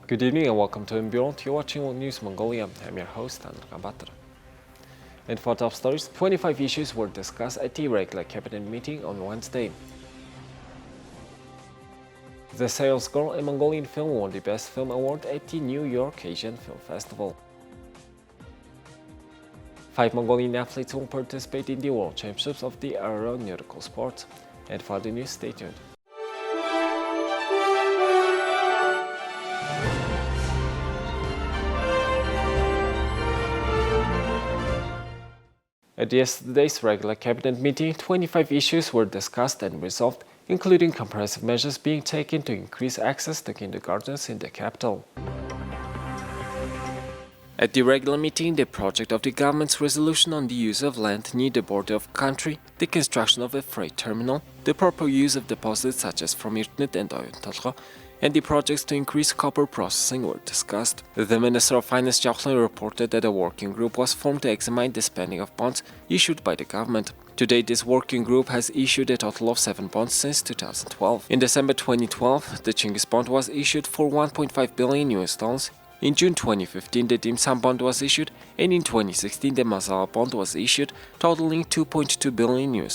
Good evening and welcome to MNB World. You're watching World News Mongolia. I'm your host, Andrew Batter. And for top stories, 25 issues were discussed at the regular cabinet meeting on Wednesday. The Sales Girl, a Mongolian film, won the Best Film Award at the New York Asian Film Festival. 5 Mongolian athletes will participate in the World Championships of the aeronautical sport. And for the news, stay tuned. At yesterday's regular cabinet meeting, 25 issues were discussed and resolved, including comprehensive measures being taken to increase access to kindergartens in the capital. At the regular meeting, the project of the government's resolution on the use of land near the border of country, the construction of a freight terminal, the proper use of deposits such as from Irtnet and Untitled, and the projects to increase copper processing were discussed. The Minister of Finance Jauchlan reported that a working group was formed to examine the spending of bonds issued by the government. To date, this working group has issued a total of 7 bonds since 2012. In December 2012, the Chinggis bond was issued for $1.5 billion. In June 2015, the Dim Sum bond was issued, and in 2016, the Mazala bond was issued, totaling $2.2 billion.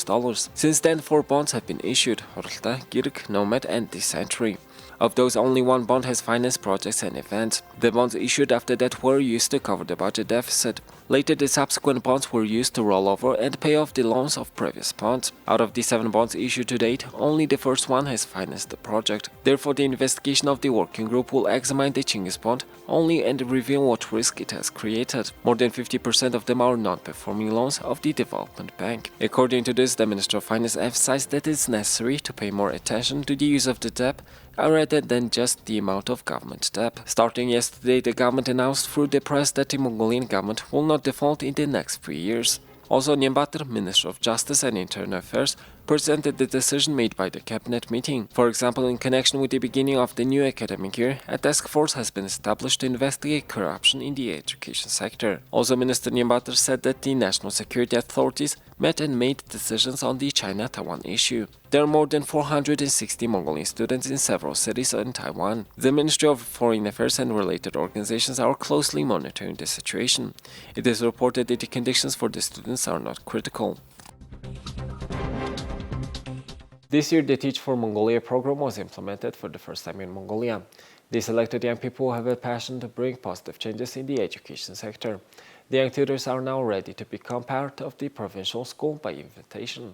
Since then, 4 bonds have been issued: Horlta, Girk, Nomad, and the Century. Of those, only 1 bond has financed projects and events. The bonds issued after that were used to cover the budget deficit. Later, the subsequent bonds were used to roll over and pay off the loans of previous bonds. Out of the 7 bonds issued to date, only the first one has financed the project. Therefore, the investigation of the working group will examine the Chinggis bond only and reveal what risk it has created. More than 50% of them are non-performing loans of the development bank. According to this, the Minister of Finance emphasized that it is necessary to pay more attention to the use of the debt rather than just the amount of government debt. Starting yesterday, the government announced through the press that the Mongolian government will not default in the next 3 years. Also, Nyambatar, Minister of Justice and Internal Affairs, presented the decision made by the cabinet meeting. For example, in connection with the beginning of the new academic year, a task force has been established to investigate corruption in the education sector. Also, Minister Nyambatar said that the national security authorities met and made decisions on the China-Taiwan issue. There are more than 460 Mongolian students in several cities in Taiwan. The Ministry of Foreign Affairs and related organizations are closely monitoring the situation. It is reported that the conditions for the students are not critical. This year, the Teach for Mongolia program was implemented for the first time in Mongolia. They selected young people who have a passion to bring positive changes in the education sector. The young tutors are now ready to become part of the provincial school by invitation.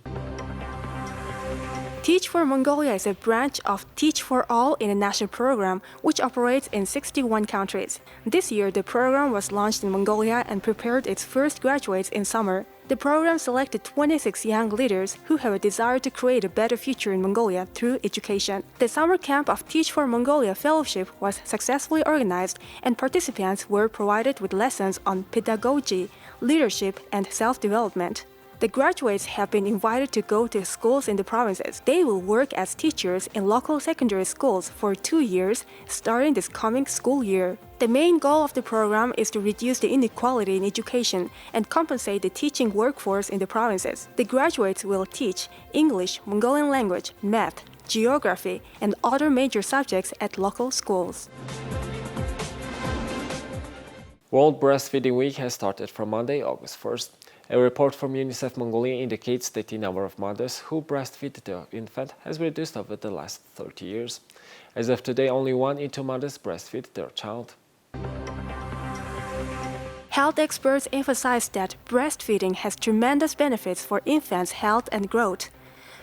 Teach for Mongolia is a branch of Teach for All international program which operates in 61 countries. This year, the program was launched in Mongolia and prepared its first graduates in summer. The program selected 26 young leaders who have a desire to create a better future in Mongolia through education. The summer camp of Teach for Mongolia Fellowship was successfully organized, and participants were provided with lessons on pedagogy, leadership, and self-development. The graduates have been invited to go to schools in the provinces. They will work as teachers in local secondary schools for 2 years, starting this coming school year. The main goal of the program is to reduce the inequality in education and compensate the teaching workforce in the provinces. The graduates will teach English, Mongolian language, math, geography, and other major subjects at local schools. World Breastfeeding Week has started from Monday, August 1st. A report from UNICEF Mongolia indicates that the number of mothers who breastfeed their infant has reduced over the last 30 years. As of today, only 1 in 2 mothers breastfeed their child. Health experts emphasize that breastfeeding has tremendous benefits for infants' health and growth.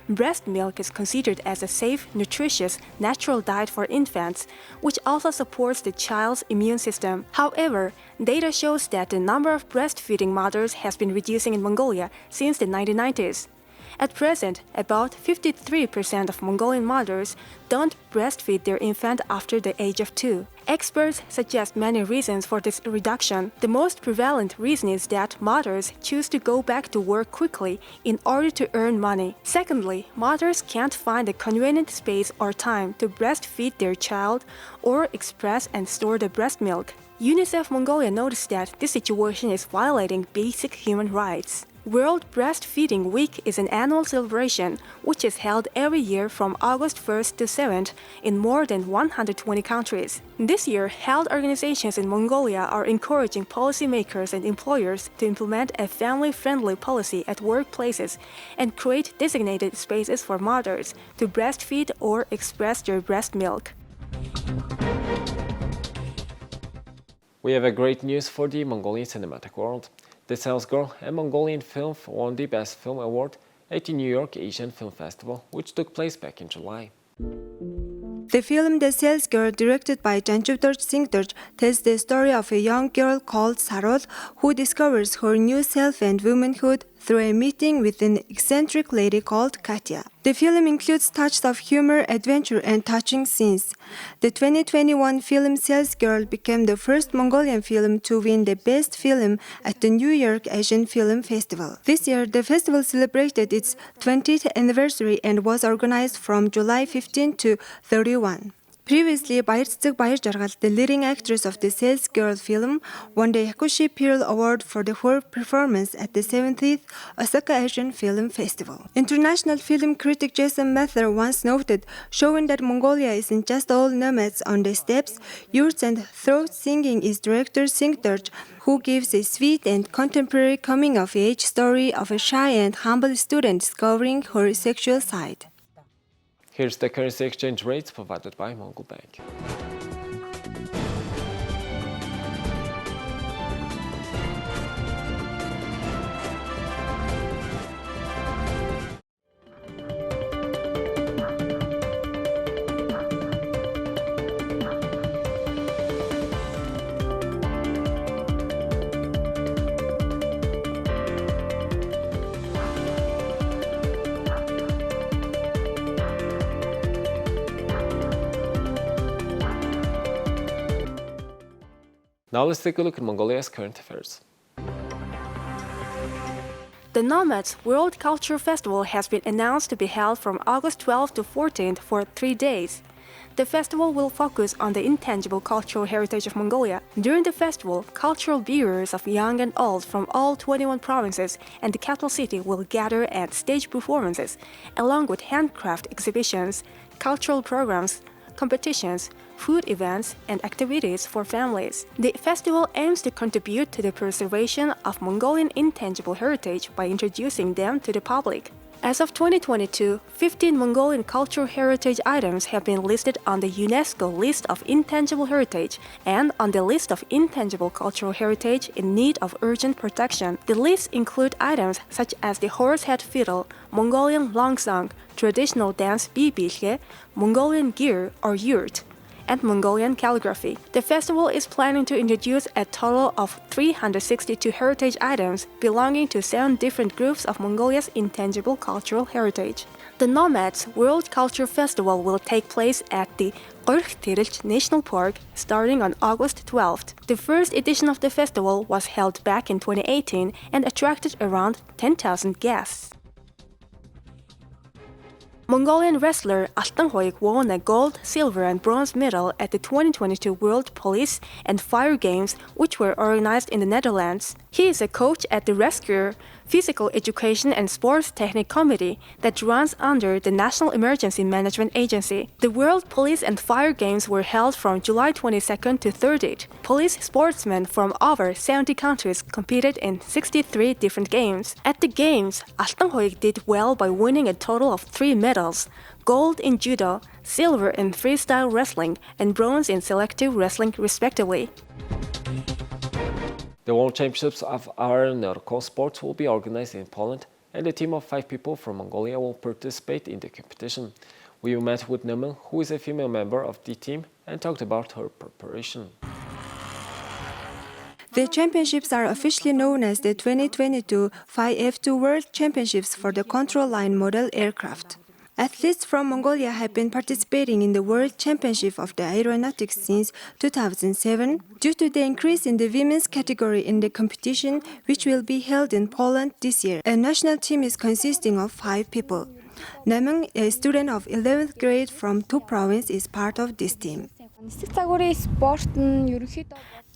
Breast milk is considered as a safe, nutritious, natural diet for infants, which also supports the child's immune system. However, data shows that the number of breastfeeding mothers has been reducing in Mongolia since the 1990s. At present, about 53% of Mongolian mothers don't breastfeed their infant after the age of 2. Experts suggest many reasons for this reduction. The most prevalent reason is that mothers choose to go back to work quickly in order to earn money. Secondly, mothers can't find a convenient space or time to breastfeed their child or express and store the breast milk. UNICEF Mongolia noticed that this situation is violating basic human rights. World Breastfeeding Week is an annual celebration which is held every year from August 1st to 7th in more than 120 countries. This year, health organizations in Mongolia are encouraging policymakers and employers to implement a family-friendly policy at workplaces and create designated spaces for mothers to breastfeed or express their breast milk. We have a great news for the Mongolian cinematic world. The Sales Girl, a Mongolian film, won the Best Film Award at the New York Asian Film Festival, which took place back in July. The film The Sales Girl, directed by Janjubdorj Singdorj, tells the story of a young girl called Sarod who discovers her new self and womanhood through a meeting with an eccentric lady called Katya. The film includes touches of humor, adventure, and touching scenes. The 2021 film Sales Girl became the first Mongolian film to win the Best Film at the New York Asian Film Festival. This year, the festival celebrated its 20th anniversary and was organized from July 15 to 31. Previously, Bayırtsık Bayırjargal, the leading actress of the Sales Girl film, won the Yakushi Pearl Award for her performance at the 70th Osaka Asian Film Festival. International film critic Jason Mather once noted, showing that Mongolia isn't just all nomads on the steppes, yurts and throat singing is director Singdorj, who gives a sweet and contemporary coming-of-age story of a shy and humble student discovering her sexual side. Here's the currency exchange rates provided by Mongol Bank. Now let's take a look at Mongolia's current affairs. The Nomads World Culture Festival has been announced to be held from August 12th to 14th for 3 days. The festival will focus on the intangible cultural heritage of Mongolia. During the festival, cultural bearers of young and old from all 21 provinces and the capital city will gather and stage performances, along with handcraft exhibitions, cultural programs, competitions, food events, and activities for families. The festival aims to contribute to the preservation of Mongolian intangible heritage by introducing them to the public. As of 2022, 15 Mongolian cultural heritage items have been listed on the UNESCO list of intangible heritage and on the list of intangible cultural heritage in need of urgent protection. The list include items such as the horse-head fiddle, Mongolian longsong, traditional dance bibilge, Mongolian gear or yurt, and Mongolian calligraphy. The festival is planning to introduce a total of 362 heritage items belonging to 7 different groups of Mongolia's intangible cultural heritage. The Nomads World Culture Festival will take place at the Breastfeeding National Park starting on August 12th. The first edition of the festival was held back in 2018 and attracted around 10,000 guests. Mongolian wrestler Altanhoik won a gold, silver, and bronze medal at the 2022 World Police and Fire Games, which were organized in the Netherlands. He is a coach at the Rescue Physical Education and Sports Technique Committee that runs under the National Emergency Management Agency. The World Police and Fire Games were held from July 22nd to 30th. Police sportsmen from over 70 countries competed in 63 different games. At the games, Altanhoik did well by winning a total of 3 medals: gold in judo, silver in freestyle wrestling, and bronze in selective wrestling, respectively. The World Championships of Aeronautical Sports will be organized in Poland, and a team of 5 people from Mongolia will participate in the competition. We met with Nomads, who is a female member of the team, and talked about her preparation. The championships are officially known as the 2022 FIF2 World Championships for the Control Line Model Aircraft. Athletes from Mongolia have been participating in the World Championship of the Aeronautics since 2007 due to the increase in the women's category in the competition, which will be held in Poland this year. A national team is consisting of 5 people. Namang, a student of 11th grade from Tu province, is part of this team.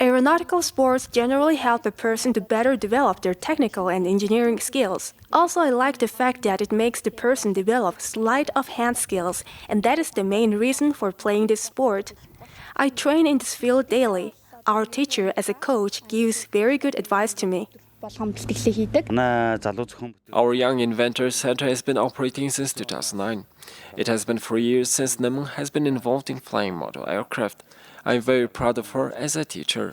Aeronautical sports generally help a person to better develop their technical and engineering skills. Also, I like the fact that it makes the person develop sleight of hand skills, and that is the main reason for playing this sport. I train in this field daily. Our teacher, as a coach, gives very good advice to me. Our Young Inventors Center has been operating since 2009. It has been 4 years since Namun has been involved in flying model aircraft. I'm very proud of her as a teacher.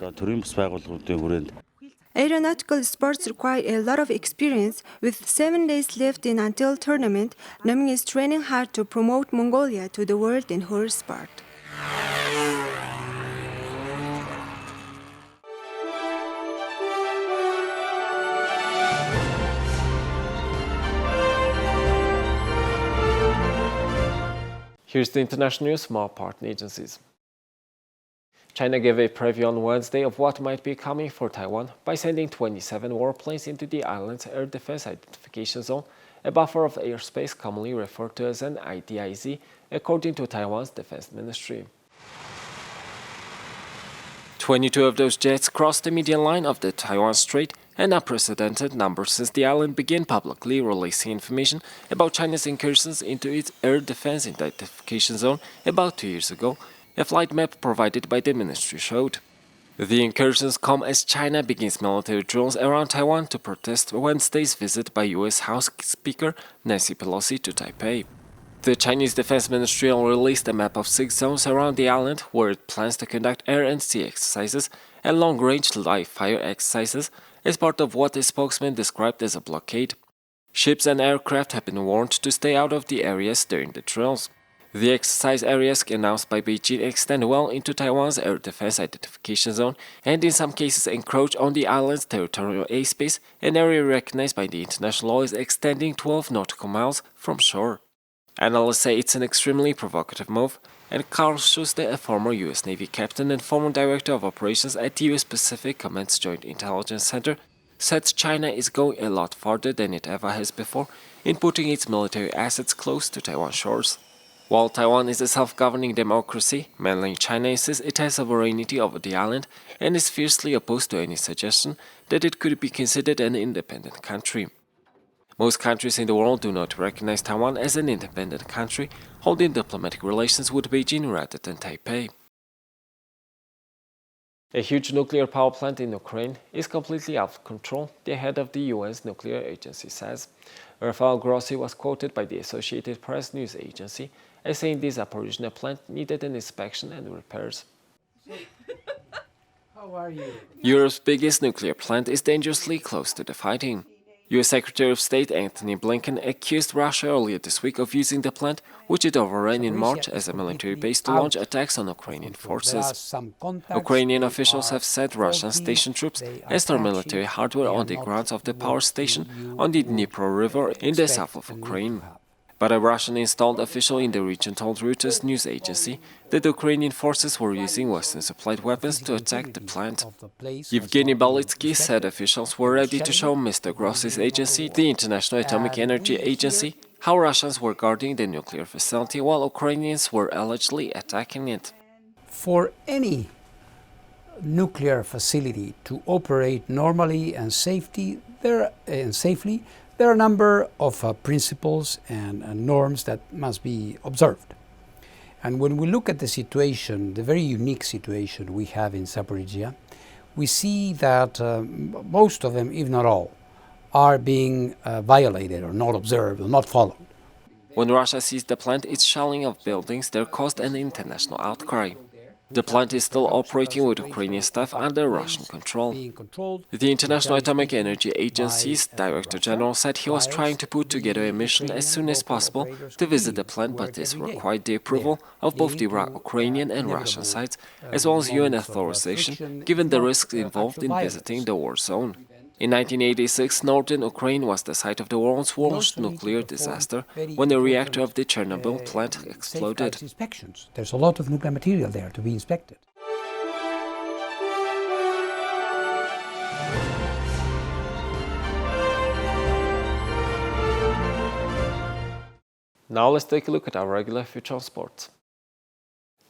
Aeronautical sports require a lot of experience. With 7 days left in Untitled tournament, Naming is training hard to promote Mongolia to the world in her sport. Here's the international news from our partner agencies. China gave a preview on Wednesday of what might be coming for Taiwan by sending 27 warplanes into the island's air defense identification zone, a buffer of airspace commonly referred to as an IDIZ, according to Taiwan's defense ministry. 22 of those jets crossed the median line of the Taiwan Strait, an unprecedented number since the island began publicly releasing information about China's incursions into its air defense identification zone about 2 years ago, a flight map provided by the ministry showed. The incursions come as China begins military drills around Taiwan to protest Wednesday's visit by U.S. House Speaker Nancy Pelosi to Taipei. The Chinese Defense Ministry released a map of 6 zones around the island where it plans to conduct air and sea exercises and long-range live-fire exercises as part of what a spokesman described as a blockade. Ships and aircraft have been warned to stay out of the areas during the drills. The exercise areas announced by Beijing extend well into Taiwan's air defense identification zone and in some cases encroach on the island's territorial airspace, an area recognized by the international law as extending 12 nautical miles from shore. Analysts say it's an extremely provocative move, and Carl Schuster, a former U.S. Navy captain and former director of operations at the U.S. Pacific Command's Joint Intelligence Center, said China is going a lot farther than it ever has before in putting its military assets close to Taiwan shores. While Taiwan is a self-governing democracy, mainland China insists it has sovereignty over the island and is fiercely opposed to any suggestion that it could be considered an independent country. Most countries in the world do not recognize Taiwan as an independent country, holding diplomatic relations with Beijing rather than Taipei. A huge nuclear power plant in Ukraine is completely out of control, the head of the U.S. nuclear agency says. Rafael Grossi was quoted by the Associated Press news agency as saying the Zaporizhzhia plant needed an inspection and repairs. How are you? Europe's biggest nuclear plant is dangerously close to the fighting. U.S. Secretary of State Antony Blinken accused Russia earlier this week of using the plant, which it overran in March, as a military base to launch attacks on Ukrainian forces. Ukrainian officials have said Russian stationed troops and stored military hardware on the grounds of the power station on the Dnipro River in the south of Ukraine. But a Russian-installed official in the region told Reuters news agency that the Ukrainian forces were using Western-supplied weapons to attack the plant. Yevgeny Balitsky said officials were ready to show Mr. Grossi's agency, the International Atomic Energy Agency, how Russians were guarding the nuclear facility while Ukrainians were allegedly attacking it. For any nuclear facility to operate normally and safely, there are a number of principles and norms that must be observed. And when we look at the situation, the very unique situation we have in Zaporizhzhia, we see that most of them, if not all, are being violated or not observed or not followed. When Russia seized the plant, its shelling of buildings there caused an international outcry. The plant is still operating with Ukrainian staff under Russian control. The International Atomic Energy Agency's Director General said he was trying to put together a mission as soon as possible to visit the plant, but this required the approval of both the Ukrainian and Russian sides, as well as UN authorization, given the risks involved in visiting the war zone. In 1986, northern Ukraine was the site of the world's worst nuclear disaster when the reactor of the Chernobyl plant exploded. There's a lot of nuclear material there to be inspected. Now let's take a look at our regular future on sports.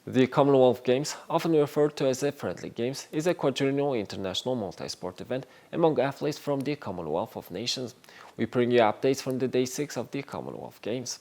The Commonwealth Games, often referred to as the Friendly Games, is a quadrennial international multi-sport event among athletes from the Commonwealth of Nations. We bring you updates from the Day 6 of the Commonwealth Games.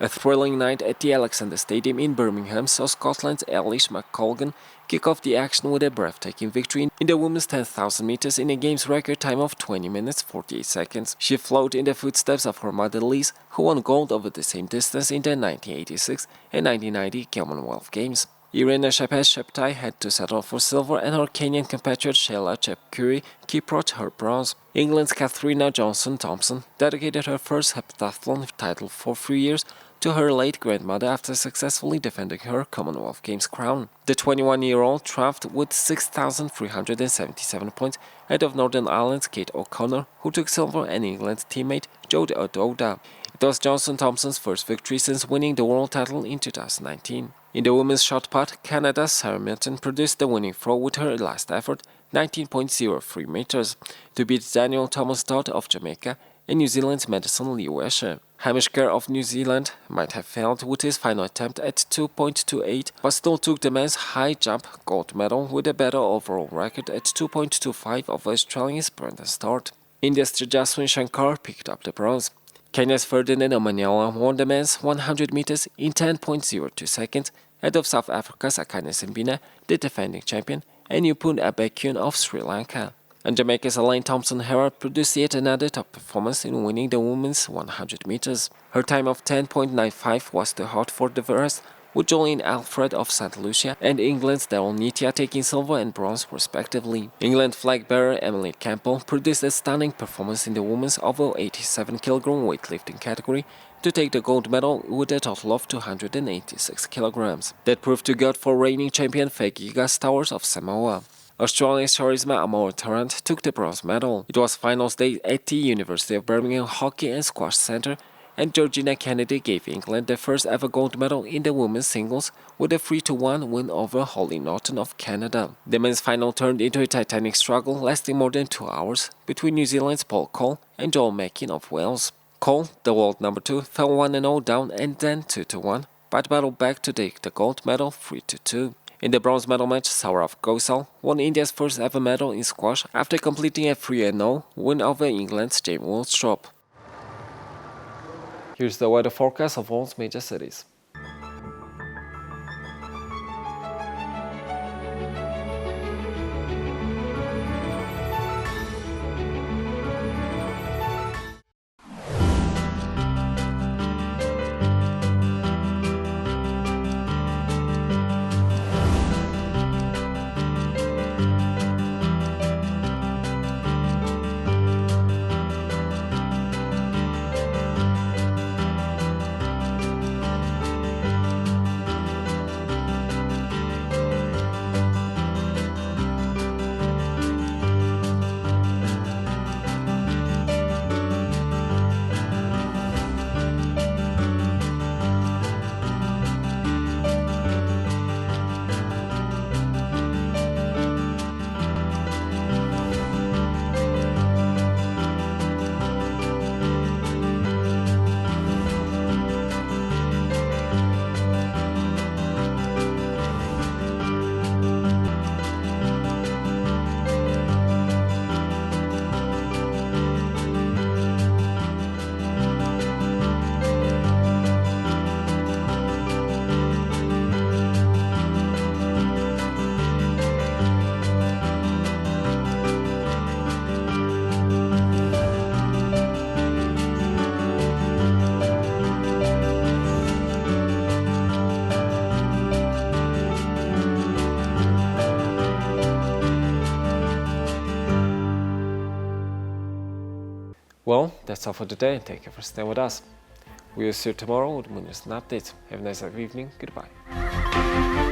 A thrilling night at the Alexander Stadium in Birmingham saw Scotland's Eilish McColgan kick off the action with a breathtaking victory in the women's 10,000 meters in a game's record time of 20 minutes 48 seconds. She followed in the footsteps of her mother Liz, who won gold over the same distance in the 1986 and 1990 Commonwealth Games. Irina Sheptai had to settle for silver, and her Kenyan compatriot Sheila Chepkuri brought her bronze. England's Katharina Johnson-Thompson dedicated her first heptathlon title for 3 years to her late grandmother after successfully defending her Commonwealth Games crown. The 21-year-old triumphed with 6,377 points ahead of Northern Ireland's Kate O'Connor, who took silver, and England's teammate Jodie Ododa. It was Johnson-Thompson's first victory since winning the world title in 2019. In the women's shot put, Canada's Sarah Milton produced the winning throw with her last effort, 19.03 meters, to beat Daniel Thomas-Dodd of Jamaica and New Zealand's Madison Lee-Wesher. Hamish Kerr of New Zealand might have failed with his final attempt at 2.28, but still took the men's high jump gold medal with a better overall record at 2.25 of Australian's Brendan Start. India's Tejaswin Shankar picked up the bronze. Kenya's Ferdinand Omanyala won the men's 100 meters in 10.02 seconds, ahead of South Africa's Akane Simbine, the defending champion, and Upun Abekyun of Sri Lanka. And Jamaica's Elaine Thompson-Herald produced yet another top performance in winning the women's 100 meters. Her time of 10.95 was too hot for the rest, with Jolene Alfred of St. Lucia and England's Daryl Nitia taking silver and bronze respectively. England flag bearer Emily Campbell produced a stunning performance in the women's over 87 kg weightlifting category to take the gold medal with a total of 286 kg. That proved too good for reigning champion Fegiga Towers of Samoa. Australia's Charisma Amor-Tarrant took the bronze medal. It was finals day at the University of Birmingham Hockey and Squash Centre, and Georgina Kennedy gave England their first ever gold medal in the women's singles with a 3-1 win over Holly Norton of Canada. The men's final turned into a titanic struggle lasting more than 2 hours between New Zealand's Paul Cole and Joel Mackin of Wales. Cole, the world number 2, fell 1-0 down and then 2-1, but battled back to take the gold medal 3-2. In the bronze medal match, Saurav Gosal won India's first ever medal in squash after completing a 3-0 win over England's James Willstrop. Here's the weather forecast of all major cities. Well, that's all for today. Thank you for staying with us. We will see you tomorrow with more news and updates. Have a nice evening. Goodbye.